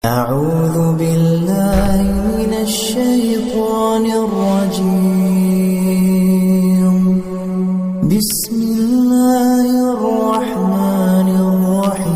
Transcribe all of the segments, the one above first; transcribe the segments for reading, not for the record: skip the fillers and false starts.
أعوذ بالله من الشيطان الرجيم بسم الله الرحمن الرحيم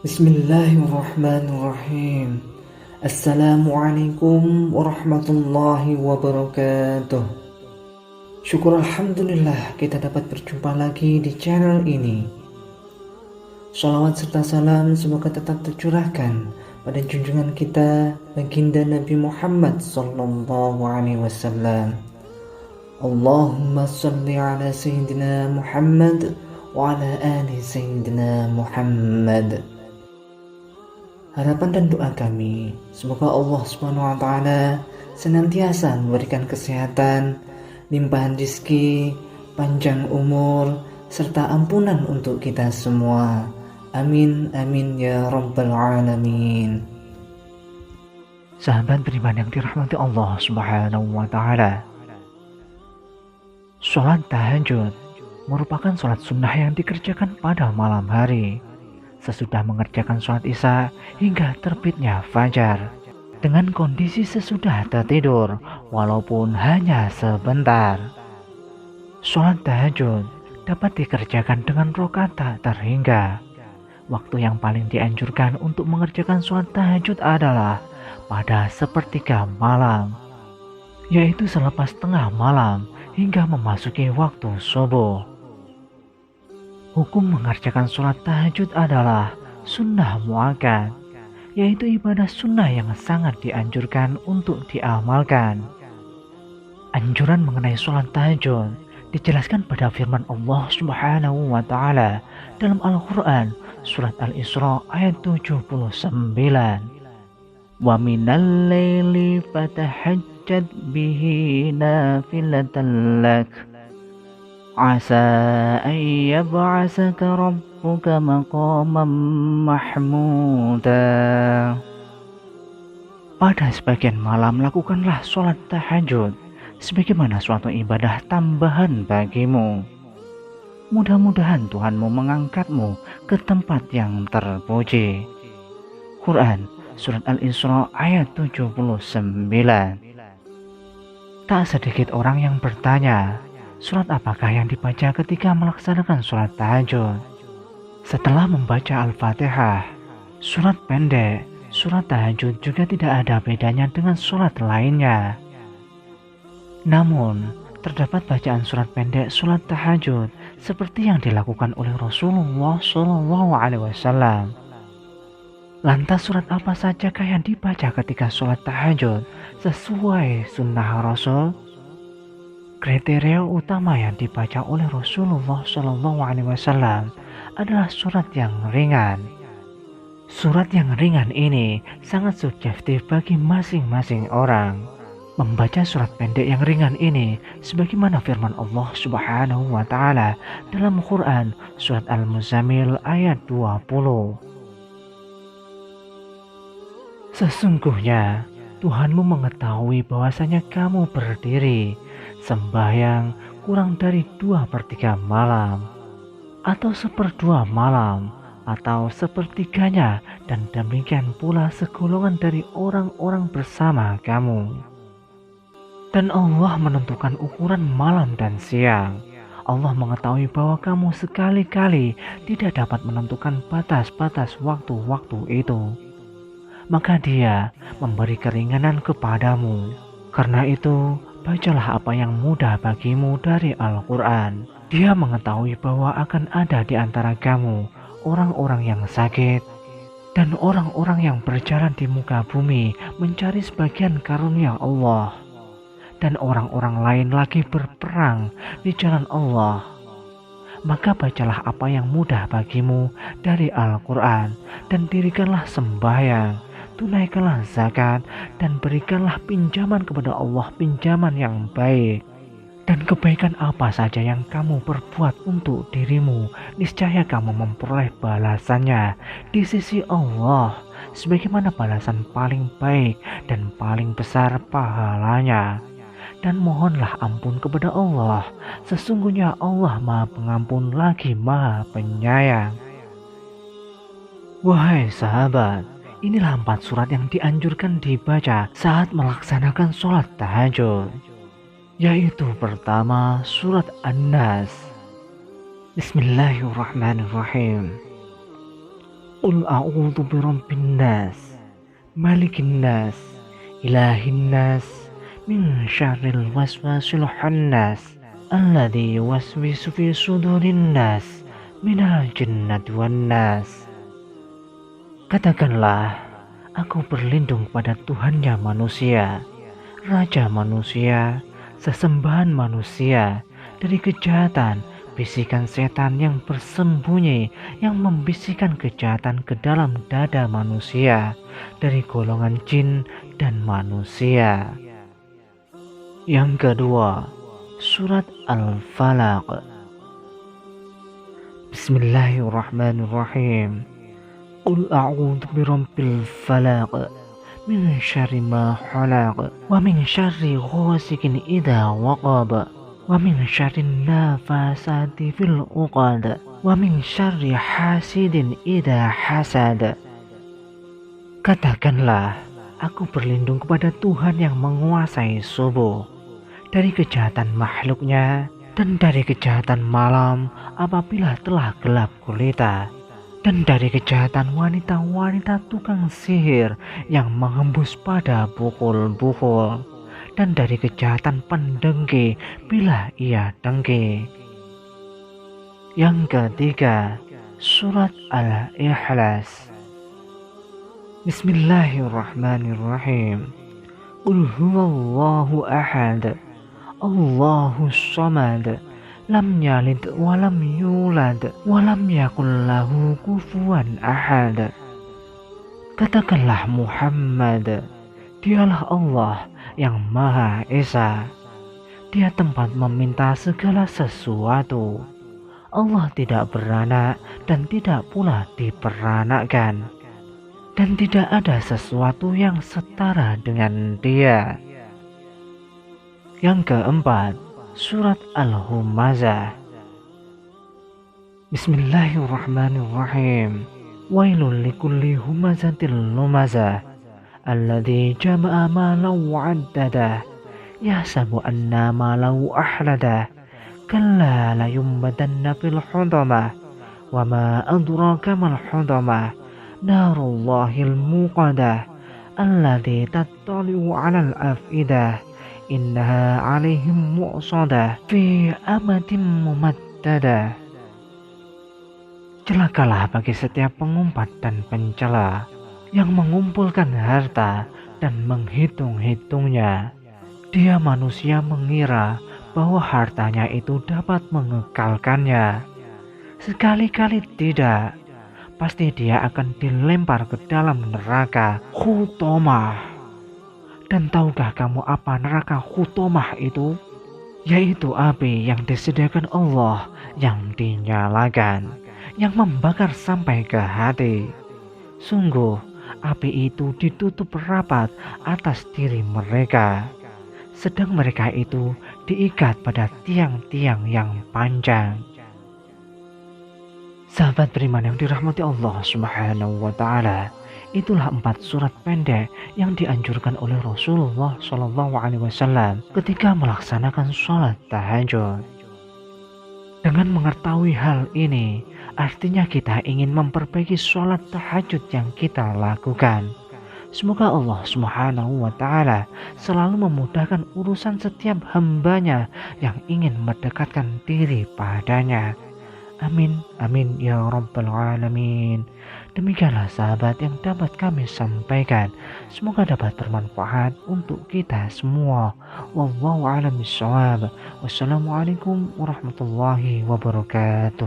Bismillahirrahmanirrahim. Assalamualaikum warahmatullahi wabarakatuh. Syukur alhamdulillah kita dapat berjumpa lagi di channel ini. Shalawat serta salam semoga tetap tercurahkan pada junjungan kita baginda Nabi Muhammad sallallahu alaihi wasallam. Allahumma shalli ala sayyidina Muhammad wa ala ali sayyidina Muhammad. Harapan dan doa kami, semoga Allah Subhanahu wa Ta'ala senantiasa memberikan kesehatan, limpahan rezeki, panjang umur, serta ampunan untuk kita semua. Amin, amin ya rabbal alamin. Sahabat beriman yang dirahmati Allah Subhanahu wa Ta'ala, sholat tahajud merupakan sholat sunnah yang dikerjakan pada malam hari sesudah mengerjakan sholat isya hingga terbitnya fajar, dengan kondisi sesudah tertidur walaupun hanya sebentar. Sholat tahajud dapat dikerjakan dengan rakaat tak terhingga. Waktu yang paling dianjurkan untuk mengerjakan sholat tahajud adalah pada sepertiga malam, yaitu selepas tengah malam hingga memasuki waktu subuh. Hukum mengerjakan sholat tahajud adalah sunnah muakkad, yaitu ibadah sunnah yang sangat dianjurkan untuk diamalkan. Anjuran mengenai sholat tahajud dijelaskan pada firman Allah Subhanahu wa Ta'ala dalam Al-Quran surat Al-Isra ayat 79. Wa minal laili fatahajjad bihi nafilatan lak Asa an yab'asaka rabbuka maqaman mahmuda. Pada sebagian malam lakukanlah sholat tahajud sebagaimana suatu ibadah tambahan bagimu. Mudah-mudahan Tuhanmu mengangkatmu ke tempat yang terpuji. Quran surat Al-Isra ayat 79. Tak sedikit orang yang bertanya, surat apakah yang dibaca ketika melaksanakan sholat tahajud? Setelah membaca Al-Fatihah, surat pendek, surat tahajud juga tidak ada bedanya dengan sholat lainnya. Namun, terdapat bacaan surat pendek sholat tahajud seperti yang dilakukan oleh Rasulullah SAW. Lantas surat apa sajakah yang dibaca ketika sholat tahajud sesuai sunnah Rasul? Kriteria utama yang dibaca oleh Rasulullah SAW adalah surat yang ringan. Surat yang ringan ini sangat subjektif bagi masing-masing orang. Membaca surat pendek yang ringan ini sebagaimana firman Allah Subhanahu wa Ta'ala dalam Quran surat Al-Muzammil ayat 20. Sesungguhnya Tuhanmu mengetahui bahwasanya kamu berdiri sembahyang kurang dari 2/3 malam, atau 1/2 malam, atau 1/3-nya, dan demikian pula segolongan dari orang-orang bersama kamu. Dan Allah menentukan ukuran malam dan siang. Allah mengetahui bahwa kamu sekali-kali tidak dapat menentukan batas-batas waktu-waktu itu. Maka Dia memberi keringanan kepadamu. Karena itu, bacalah apa yang mudah bagimu dari Al-Quran. Dia mengetahui bahwa akan ada di antara kamu orang-orang yang sakit dan orang-orang yang berjalan di muka bumi mencari sebagian karunia Allah, dan orang-orang lain lagi berperang di jalan Allah. Maka bacalah apa yang mudah bagimu dari Al-Quran dan dirikanlah sembahyang, tunaikanlah zakat, dan berikanlah pinjaman kepada Allah, pinjaman yang baik. Dan kebaikan apa saja yang kamu perbuat untuk dirimu, niscaya kamu memperoleh balasannya di sisi Allah, sebagaimana balasan paling baik dan paling besar pahalanya. Dan mohonlah ampun kepada Allah, sesungguhnya Allah Maha Pengampun lagi Maha Penyayang. Wahai sahabat, inilah 4 surat yang dianjurkan dibaca saat melaksanakan sholat tahajud. Yaitu pertama, surat An-Nas. Bismillahirrahmanirrahim. Qul a'udzu birabbin nas, malikin nas, ilahin nas, min syarril waswasil khannas, alladzi yuwaswisu fi sudurin nas, minal jinnati wan nas. Katakanlah, aku berlindung pada Tuhannya manusia, Raja manusia, sesembahan manusia, dari kejahatan bisikan setan yang bersembunyi, yang membisikkan kejahatan ke dalam dada manusia, dari golongan jin dan manusia. Yang kedua, surat Al-Falaq. Bismillahirrahmanirrahim. Qul a'udzu birabbil falaq, min syarri ma khalaq, wa min syarri ghasikin idza waqab, wa min syarri nafasati fil uqad, wa min syarri hasidin idza hasad. Katakanlah, aku berlindung kepada Tuhan yang menguasai subuh, dari kejahatan makhluknya, dan dari kejahatan malam apabila telah gelap gulita, dan dari kejahatan wanita-wanita tukang sihir yang menghembus pada bukul-bukul, dan dari kejahatan pendengki bila ia dengki. Yang ketiga, surat Al-Ikhlas. Bismillahirrahmanirrahim. Qul huwallahu ahad, Allahus samad, lam yalid walam yulad, walam yakul lahu kufuwan ahad. Katakanlah Muhammad, dialah Allah yang Maha Esa. Dia tempat meminta segala sesuatu. Allah tidak beranak dan tidak pula diperanakkan, dan tidak ada sesuatu yang setara dengan Dia. Yang keempat, surat Al-Humazah. Bismillahirrahmanirrahim. Wailul likulli humazatil lumazah, alladzi jama'a malan wa'addadah, yahsabu anna malahu ahladah, kalla layumbadanna fil hudamah, wa ma adraka mal hudamah, narullahil muqadah, allati tattali'u 'alal afidah, innaha 'alaihim mu'sadah fi amatin mumaddadah. Celakalah bagi setiap pengumpat dan pencela yang mengumpulkan harta dan menghitung-hitungnya. Dia manusia mengira bahwa hartanya itu dapat mengekalkannya. Sekali-kali tidak. Pasti dia akan dilempar ke dalam neraka Hutomah. Dan tahukah kamu apa neraka Hutomah itu? Yaitu api yang disediakan Allah yang dinyalakan, yang membakar sampai ke hati. Sungguh, api itu ditutup rapat atas diri mereka, sedang mereka itu diikat pada tiang-tiang yang panjang. Sahabat beriman yang dirahmati Allah Subhanahu wa Ta'ala, itulah 4 surat pendek yang dianjurkan oleh Rasulullah SAW ketika melaksanakan sholat tahajud. Dengan mengetahui hal ini, artinya kita ingin memperbaiki sholat tahajud yang kita lakukan. Semoga Allah Subhanahu wa Ta'ala selalu memudahkan urusan setiap hambanya yang ingin mendekatkan diri padanya. Amin, amin ya rabbal alamin. Demikianlah sahabat yang dapat kami sampaikan. Semoga dapat bermanfaat untuk kita semua. Wallahu a'lam bishawab. Wassalamualaikum warahmatullahi wabarakatuh.